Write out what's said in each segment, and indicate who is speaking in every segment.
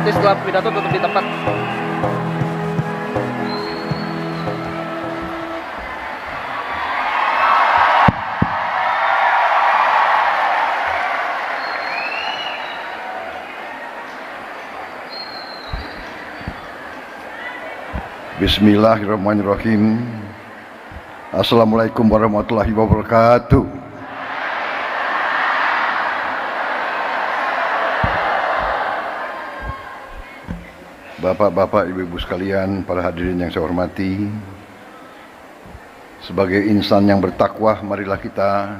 Speaker 1: Nanti setelah pidato tutup di tempat.
Speaker 2: Bismillahirrahmanirrahim. Assalamualaikum warahmatullahi wabarakatuh. Bapak-bapak, ibu-ibu sekalian, para hadirin yang saya hormati, sebagai insan yang bertakwa, marilah kita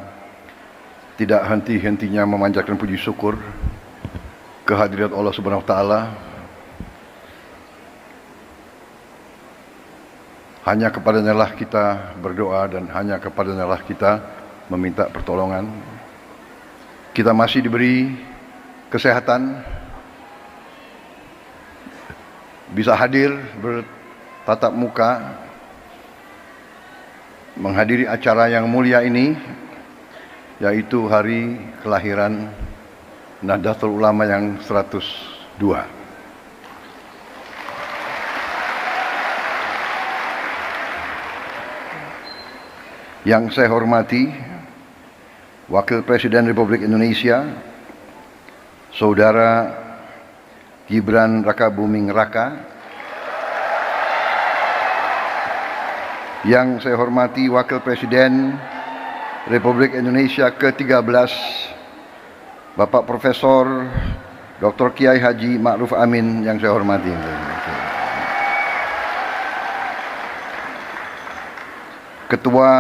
Speaker 2: tidak henti-hentinya memanjatkan puji syukur kehadirat Allah Subhanahu wa taala. Hanya kepadanya lah kita berdoa dan hanya kepadanya lah kita meminta pertolongan. Kita masih diberi kesehatan, bisa hadir bertatap muka menghadiri acara yang mulia ini, yaitu hari kelahiran Nahdlatul Ulama yang 102. Yang saya hormati Wakil Presiden Republik Indonesia Saudara Gibran Rakabuming Raka, yang saya hormati Wakil Presiden Republik Indonesia ke-13 Bapak Profesor Dr. Kiai Haji Ma'ruf Amin, yang saya hormati. Ketua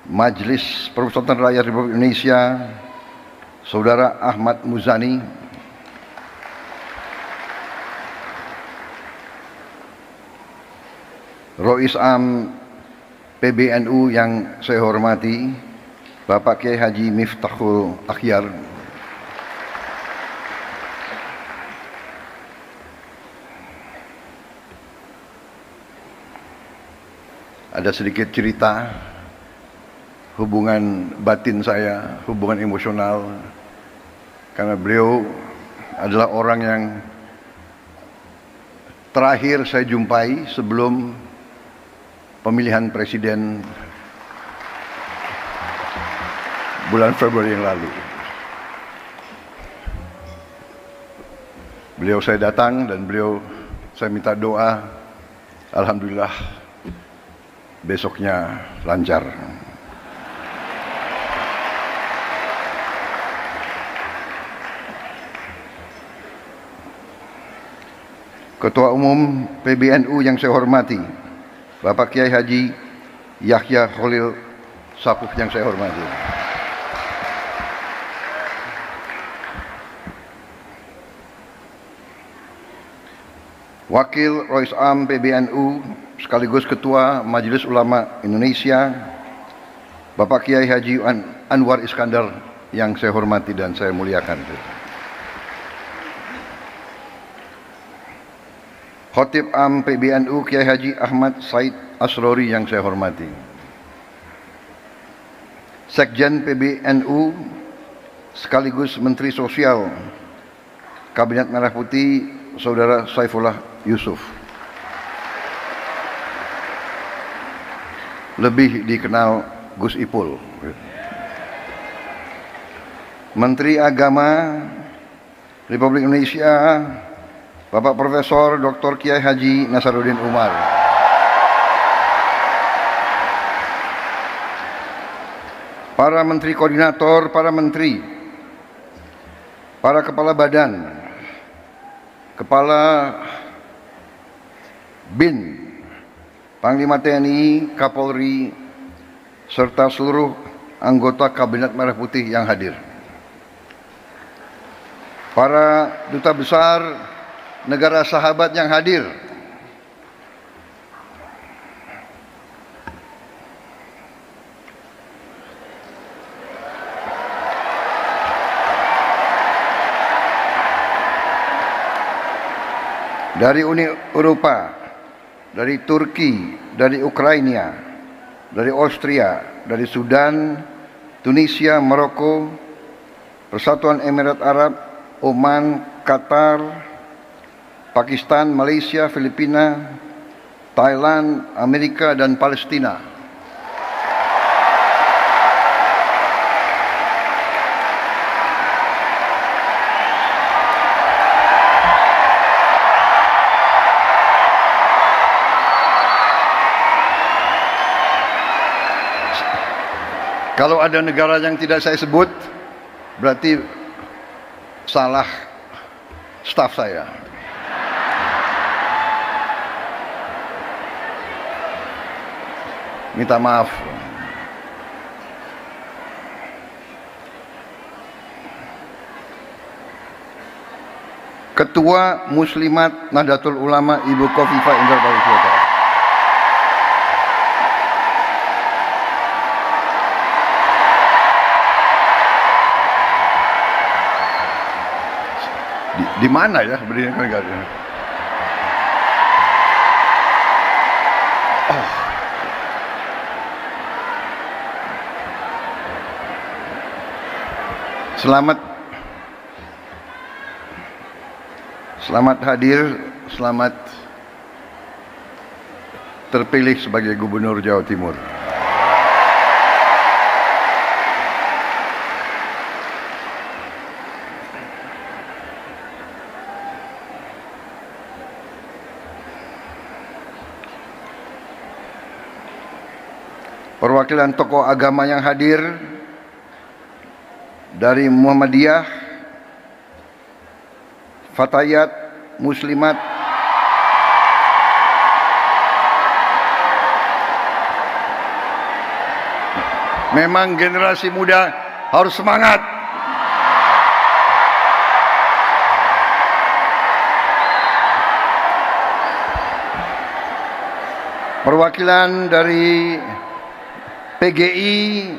Speaker 2: Majelis Permusyawaratan Rakyat Republik Indonesia Saudara Ahmad Muzani, Rois Am PBNU yang saya hormati Bapak Kiai Haji Miftahul Akhyar, ada sedikit cerita hubungan batin saya, hubungan emosional, karena beliau adalah orang yang terakhir saya jumpai sebelum pemilihan presiden bulan Februari yang lalu. Beliau saya datang dan beliau saya minta doa, alhamdulillah besoknya lancar. Ketua Umum PBNU yang saya hormati Bapak Kiai Haji Yahya Khalil Saquf yang saya hormati, Wakil Rois Am PBNU sekaligus Ketua Majelis Ulama Indonesia Bapak Kiai Haji Anwar Iskandar yang saya hormati dan saya muliakan, Khatib Am PBNU Kiai Haji Ahmad Said Asrori yang saya hormati, Sekjen PBNU sekaligus Menteri Sosial Kabinet Merah Putih Saudara Saifullah Yusuf, lebih dikenal Gus Ipul, Menteri Agama Republik Indonesia Bapak Profesor Dr. Kiai Haji Nasaruddin Umar, para menteri koordinator, para menteri, para kepala badan, kepala BIN, Panglima TNI, Kapolri, serta seluruh anggota Kabinet Merah Putih yang hadir, para duta besar negara sahabat yang hadir, dari Uni Eropa, dari Turki, dari Ukraina, dari Austria, dari Sudan, Tunisia, Maroko, Persatuan Emirat Arab, Oman, Qatar, Pakistan, Malaysia, Filipina, Thailand, Amerika, dan Palestina. Kalau ada negara yang tidak saya sebut, berarti salah staf saya. Minta maaf. Ketua Muslimat Nahdlatul Ulama Ibu Khofifah Indar Parawansa. Di mana ya berdiri negara? Oh. Selamat hadir, selamat terpilih sebagai Gubernur Jawa Timur. Perwakilan tokoh agama yang hadir dari Muhammadiyah, Fatayat, Muslimat, memang generasi muda harus semangat. Perwakilan dari PGI,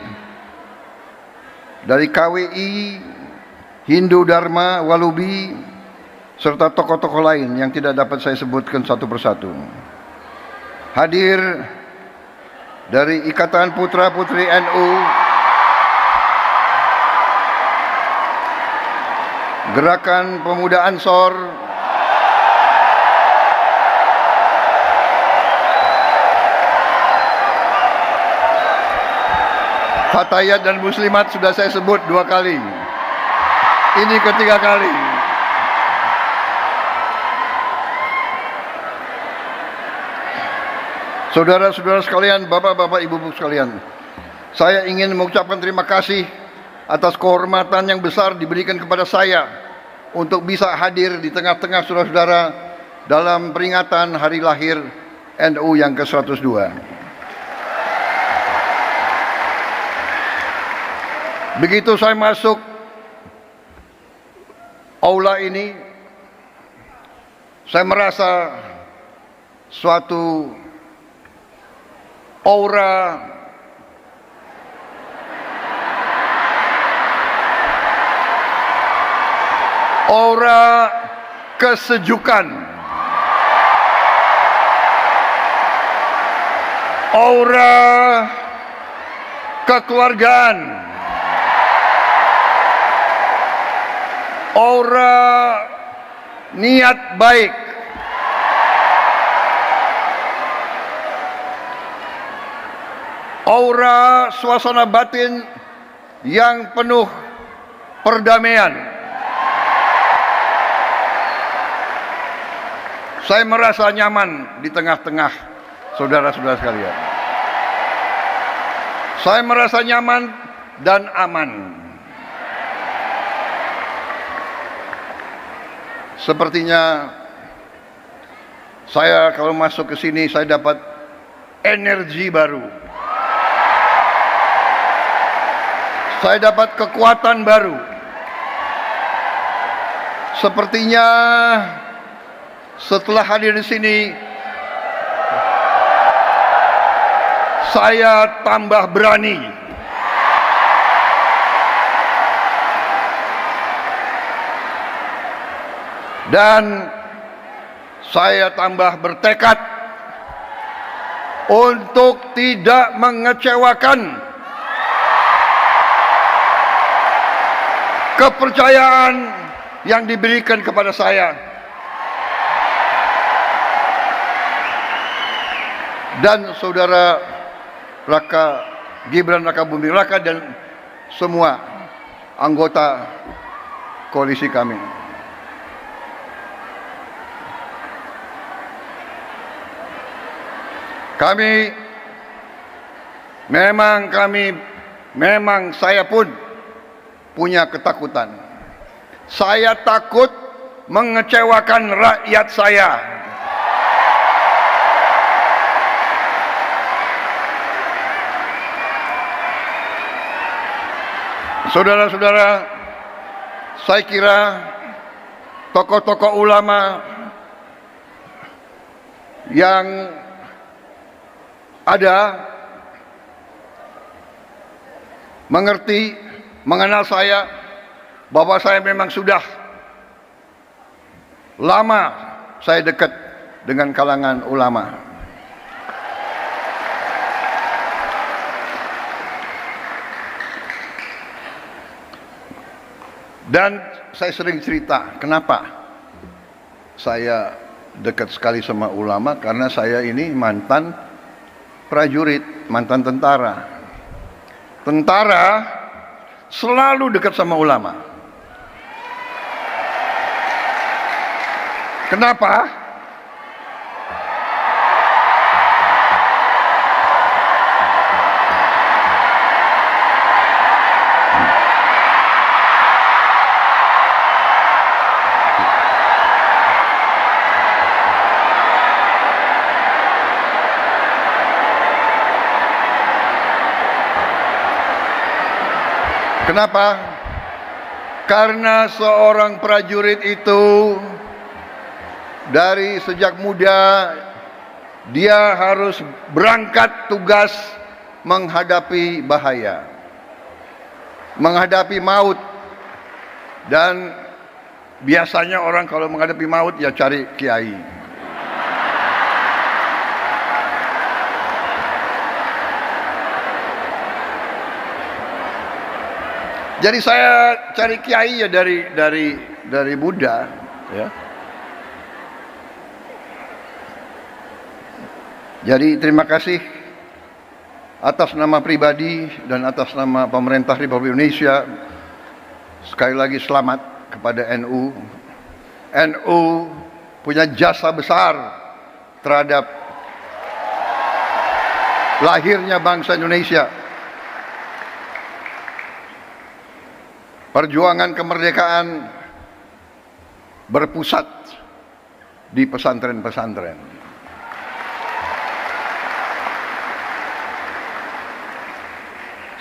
Speaker 2: dari KWI, Hindu Dharma, Walubi, serta tokoh-tokoh lain yang tidak dapat saya sebutkan satu persatu. Hadir dari Ikatan Putra Putri NU, Gerakan Pemuda Ansor, Fatayat dan Muslimat sudah saya sebut 2 kali. Ini ketiga kali. Saudara-saudara sekalian, bapak-bapak, ibu-ibu sekalian, saya ingin mengucapkan terima kasih atas kehormatan yang besar diberikan kepada saya untuk bisa hadir di tengah-tengah saudara-saudara dalam peringatan hari lahir NU yang ke-102. Begitu saya masuk aula ini, saya merasa suatu aura kesejukan, aura kekeluargaan, aura niat baik, aura suasana batin yang penuh perdamaian. Saya merasa nyaman di tengah-tengah saudara-saudara sekalian. Saya merasa nyaman dan aman. Sepertinya saya kalau masuk ke sini saya dapat energi baru. Saya dapat kekuatan baru. Sepertinya setelah hadir di sini saya tambah berani. Dan saya tambah bertekad untuk tidak mengecewakan kepercayaan yang diberikan kepada saya. dan saudara Raka Gibran Raka Buming Raka dan semua anggota koalisi kami. Memang saya pun punya ketakutan. Saya takut mengecewakan rakyat saya. Saudara-saudara, saya kira tokoh-tokoh ulama yang ada mengerti, mengenal saya, bahwa saya memang sudah lama saya dekat dengan kalangan ulama. Dan saya sering cerita, kenapa saya dekat sekali sama ulama, karena saya ini mantan prajurit, mantan tentara. Tentara selalu dekat sama ulama. Kenapa? Kenapa? Karena seorang prajurit itu dari sejak muda dia harus berangkat tugas menghadapi bahaya, menghadapi maut. Dan biasanya orang kalau menghadapi maut ya cari kiai. Jadi saya cari kiai ya dari Buddha, ya. Jadi terima kasih atas nama pribadi dan atas nama pemerintah Republik Indonesia. Sekali lagi selamat kepada NU. NU punya jasa besar terhadap lahirnya bangsa Indonesia. Perjuangan kemerdekaan berpusat di pesantren-pesantren.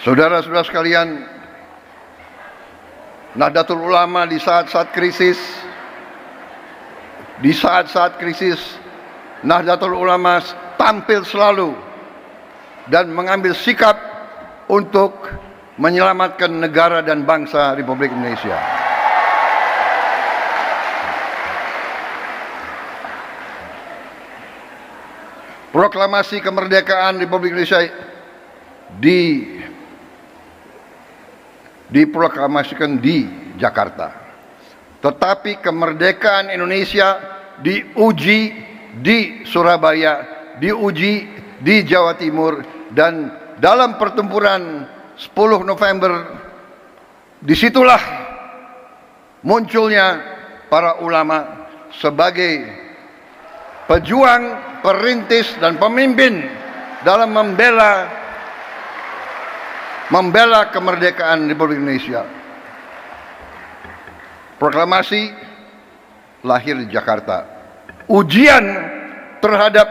Speaker 2: Saudara-saudara sekalian, Nahdlatul Ulama di saat-saat krisis, Nahdlatul Ulama tampil selalu dan mengambil sikap untuk menyelamatkan negara dan bangsa Republik Indonesia. Proklamasi kemerdekaan Republik Indonesia diproklamasikan di Jakarta. Tetapi kemerdekaan Indonesia diuji di Surabaya, diuji di Jawa Timur, dan dalam pertempuran 10 November disitulah munculnya para ulama sebagai pejuang, perintis dan pemimpin dalam membela kemerdekaan Republik Indonesia. Proklamasi lahir di Jakarta. Ujian terhadap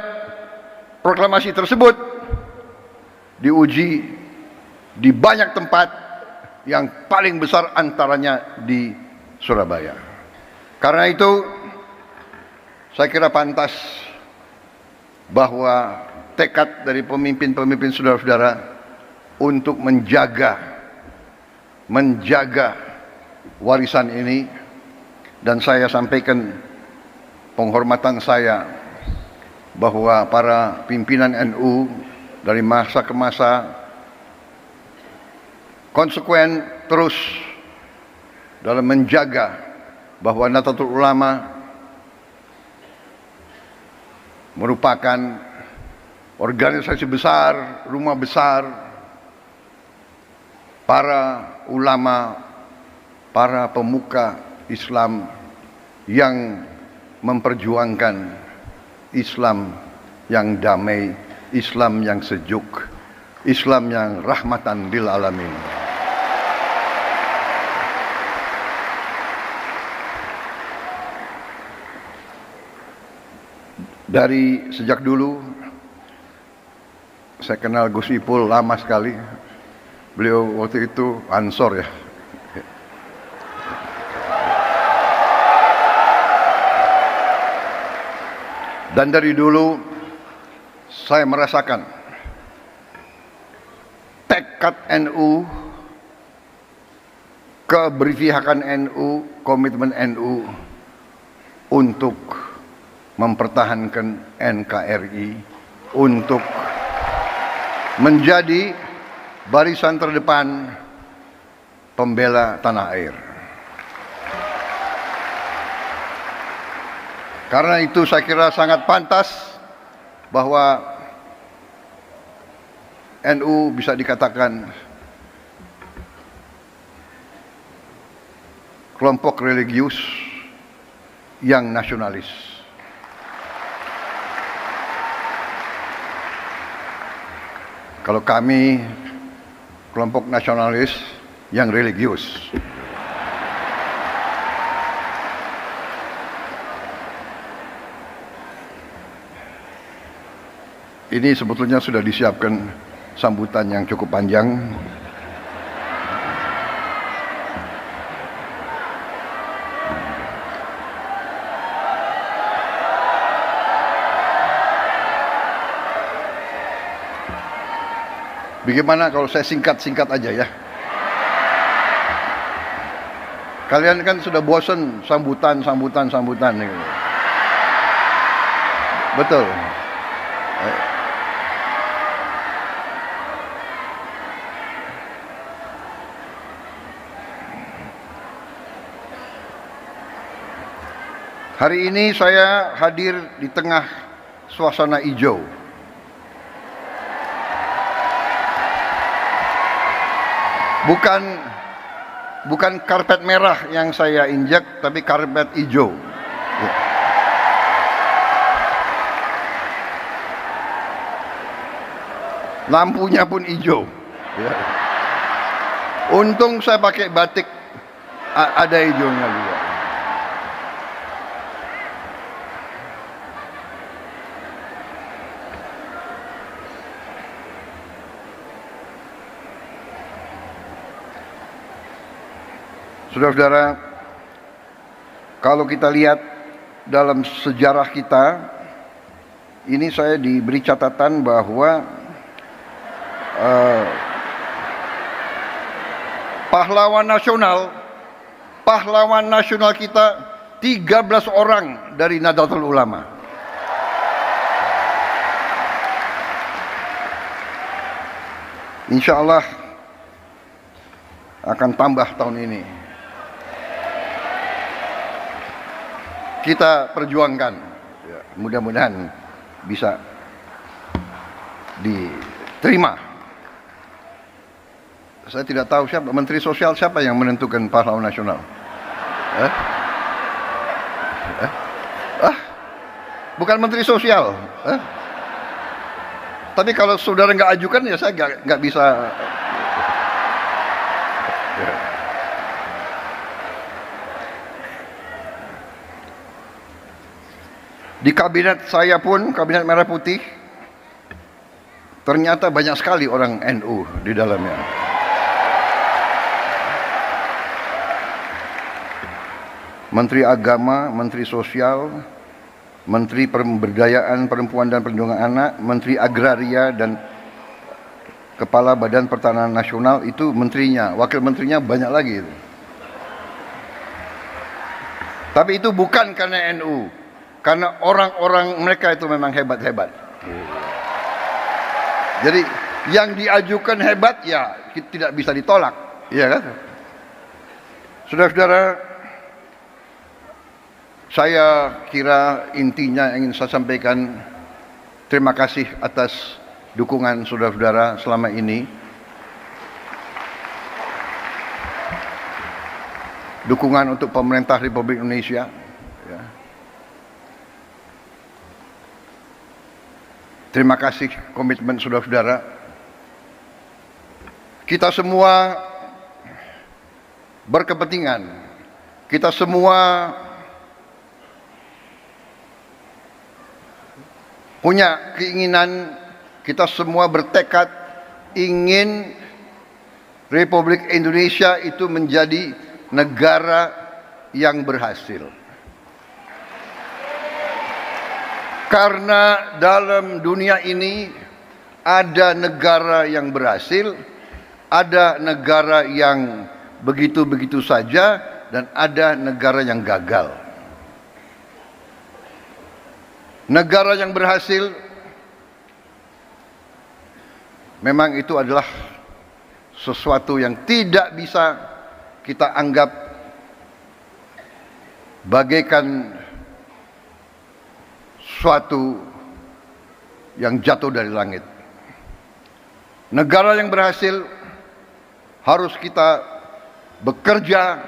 Speaker 2: proklamasi tersebut diuji di banyak tempat, yang paling besar antaranya di Surabaya. Karena itu saya kira pantas bahwa tekad dari pemimpin-pemimpin saudara-saudara untuk menjaga warisan ini, dan saya sampaikan penghormatan saya bahwa para pimpinan NU dari masa ke masa konsekuen terus dalam menjaga bahwa Nahdlatul Ulama merupakan organisasi besar, rumah besar, para ulama, para pemuka Islam yang memperjuangkan Islam yang damai, Islam yang sejuk, Islam yang rahmatan lil alamin. Dari sejak dulu saya kenal Gus Ipul lama sekali. Beliau waktu itu Ansor ya. Dan dari dulu saya merasakan tekad NU, keberpihakan NU, komitmen NU untuk mempertahankan NKRI, untuk menjadi barisan terdepan pembela tanah air. Karena itu saya kira sangat pantas bahwa NU bisa dikatakan kelompok religius yang nasionalis. Kalau kami kelompok nasionalis yang religius. Ini sebetulnya sudah disiapkan sambutan yang cukup panjang. Bagaimana kalau saya singkat-singkat aja ya? Kalian kan sudah bosan sambutan. Betul. Hari ini saya hadir di tengah suasana hijau. Bukan karpet merah yang saya injak, tapi karpet hijau. Lampunya pun hijau. Untung saya pakai batik, ada hijaunya juga. Saudara-saudara, kalau kita lihat dalam sejarah kita, ini saya diberi catatan bahwa pahlawan nasional kita 13 orang dari Nahdlatul Ulama. Insya Allah akan tambah tahun ini. Kita perjuangkan, ya, mudah-mudahan bisa diterima. Saya tidak tahu siapa Menteri Sosial, siapa yang menentukan pahlawan nasional. Bukan Menteri Sosial. Tapi kalau saudara nggak ajukan ya saya nggak bisa. Di kabinet saya pun, kabinet Merah Putih, ternyata banyak sekali orang NU di dalamnya. Menteri Agama, Menteri Sosial, Menteri Pemberdayaan Perempuan dan Perlindungan Anak, Menteri Agraria dan Kepala Badan Pertanahan Nasional, itu menterinya, wakil menterinya banyak lagi itu. Tapi itu bukan karena NU. Karena orang-orang mereka itu memang hebat-hebat. Jadi yang diajukan hebat ya tidak bisa ditolak, iya kan? Saudara-saudara, saya kira intinya yang ingin saya sampaikan Terima kasih atas dukungan saudara-saudara selama ini. Dukungan untuk pemerintah Republik Indonesia. Ya. Terima kasih komitmen saudara-saudara. Kita semua berkepentingan. Kita semua punya keinginan, kita semua bertekad ingin Republik Indonesia itu menjadi negara yang berhasil. Karena dalam dunia ini ada negara yang berhasil, ada negara yang begitu-begitu saja, dan ada negara yang gagal. Negara yang berhasil memang itu adalah sesuatu yang tidak bisa kita anggap bagaikan suatu yang jatuh dari langit. Negara yang berhasil harus kita bekerja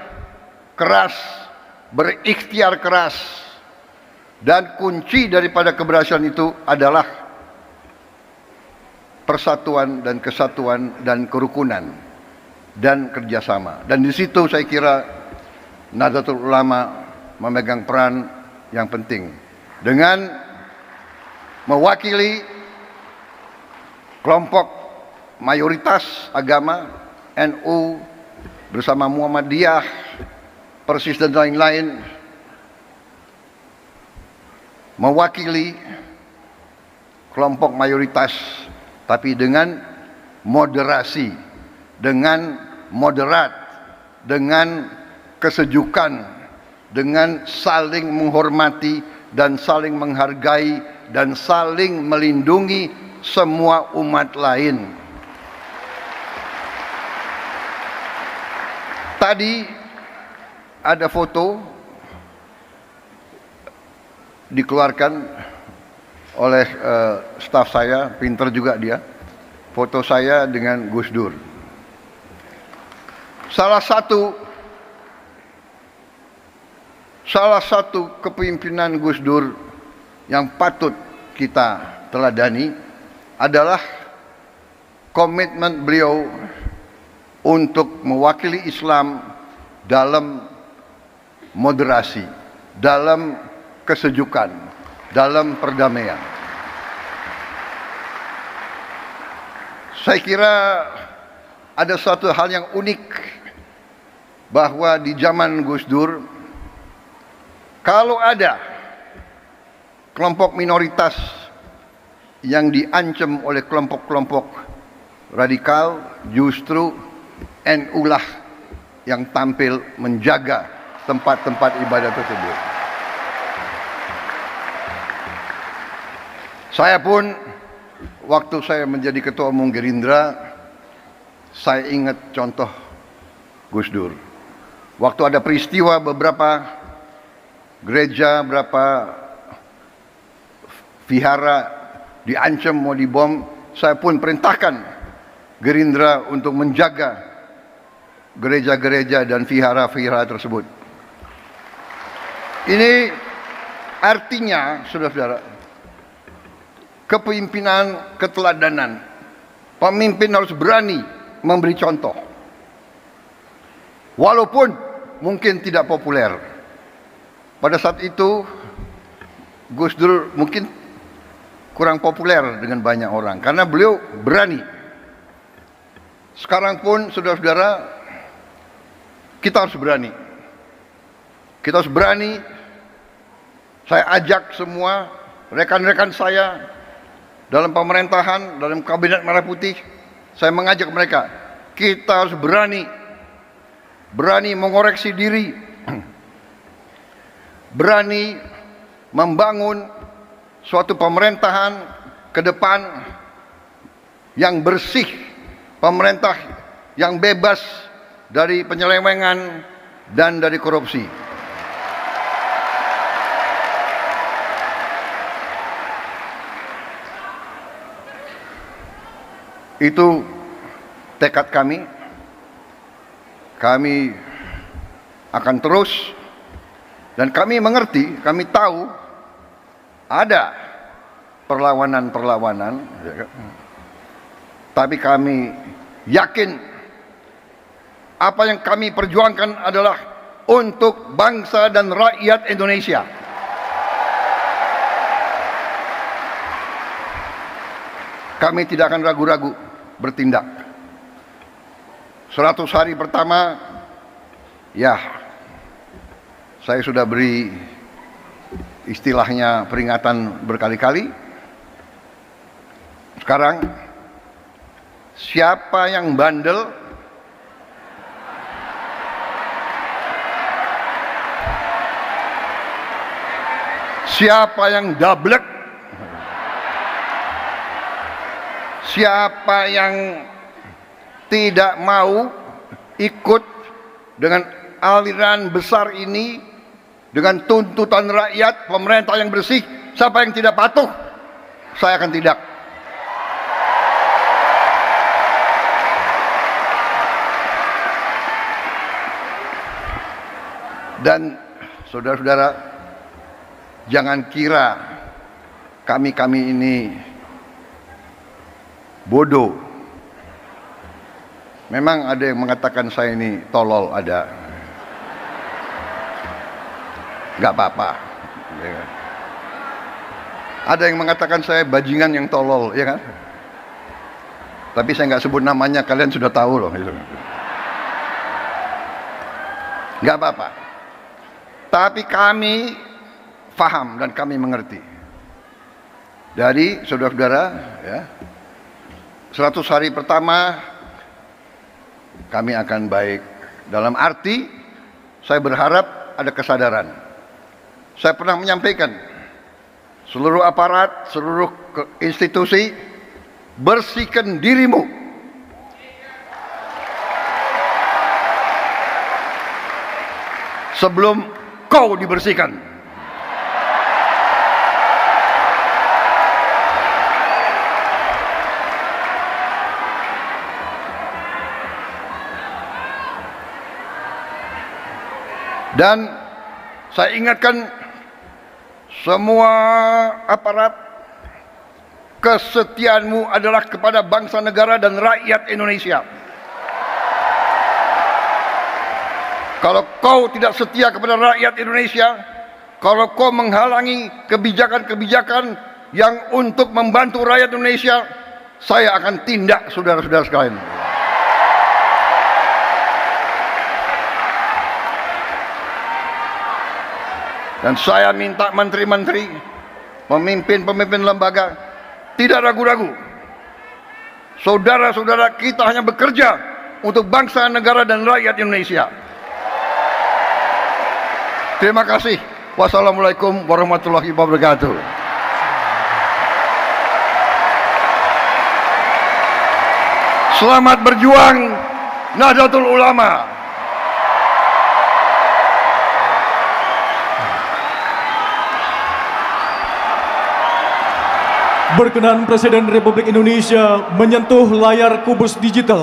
Speaker 2: keras, berikhtiar keras. Dan kunci daripada keberhasilan itu adalah persatuan dan kesatuan dan kerukunan dan kerjasama. Dan di situ saya kira Nahdlatul Ulama memegang peran yang penting dengan mewakili kelompok mayoritas agama NU bersama Muhammadiyah, Persis dan lain-lain, mewakili kelompok mayoritas tapi dengan moderasi, dengan moderat, dengan kesejukan, dengan saling menghormati dan saling menghargai dan saling melindungi semua umat lain. Tadi ada foto dikeluarkan oleh staf saya, pinter juga dia, foto saya dengan Gus Dur. Salah satu kepemimpinan Gus Dur yang patut kita teladani adalah komitmen beliau untuk mewakili Islam dalam moderasi, dalam kesejukan, dalam perdamaian. Saya kira ada satu hal yang unik bahwa di zaman Gus Dur, kalau ada kelompok minoritas yang diancam oleh kelompok-kelompok radikal, justru NU lah yang tampil menjaga tempat-tempat ibadah tersebut. Saya pun waktu saya menjadi ketua umum Gerindra, saya ingat contoh Gus Dur. Waktu ada peristiwa beberapa gereja, beberapa vihara diancam mau dibom, saya pun perintahkan Gerindra untuk menjaga gereja-gereja dan vihara-vihara tersebut. Ini artinya, saudara-saudara, kepemimpinan, keteladanan. Pemimpin harus berani memberi contoh. Walaupun mungkin tidak populer. Pada saat itu Gus Dur mungkin kurang populer dengan banyak orang karena beliau berani. Sekarang pun saudara-saudara, kita harus berani. Kita harus berani. Saya ajak semua rekan-rekan saya dalam pemerintahan, dalam kabinet Merah Putih, saya mengajak mereka, kita harus berani mengoreksi diri, berani membangun suatu pemerintahan ke depan yang bersih, pemerintah yang bebas dari penyelewengan dan dari korupsi. Itu tekad kami. Kami akan terus, dan kami mengerti, kami tahu ada perlawanan-perlawanan, tapi kami yakin apa yang kami perjuangkan adalah untuk bangsa dan rakyat Indonesia. Kami tidak akan ragu-ragu bertindak. 100 hari pertama, ya, saya sudah beri istilahnya peringatan berkali-kali. Sekarang, siapa yang bandel, siapa yang dablek, siapa yang tidak mau ikut dengan aliran besar ini, dengan tuntutan rakyat, pemerintah yang bersih, siapa yang tidak patuh, saya akan tidak. Dan saudara-saudara, jangan kira kami ini bodoh. Memang ada yang mengatakan saya ini tolol, ada. Gak apa-apa. Ada yang mengatakan saya bajingan yang tolol, ya kan? Tapi saya nggak sebut namanya, kalian sudah tahu loh. Gak apa-apa. Tapi kami paham dan kami mengerti. Dari saudara-saudara, ya, 100 hari pertama kami akan baik. Dalam arti, saya berharap ada kesadaran. Saya pernah menyampaikan, seluruh aparat, seluruh institusi, bersihkan dirimu. Sebelum kau dibersihkan. Dan saya ingatkan semua aparat, kesetiaanmu adalah kepada bangsa, negara, dan rakyat Indonesia. Kalau kau tidak setia kepada rakyat Indonesia, kalau kau menghalangi kebijakan-kebijakan yang untuk membantu rakyat Indonesia, saya akan tindak, saudara-saudara sekalian. Dan saya minta menteri-menteri, pemimpin-pemimpin lembaga, tidak ragu-ragu. Saudara-saudara kita hanya bekerja untuk bangsa, negara, dan rakyat Indonesia. Terima kasih. Wassalamualaikum warahmatullahi wabarakatuh. Selamat berjuang, Nahdlatul Ulama.
Speaker 1: Berkenan Presiden Republik Indonesia menyentuh layar kubus digital.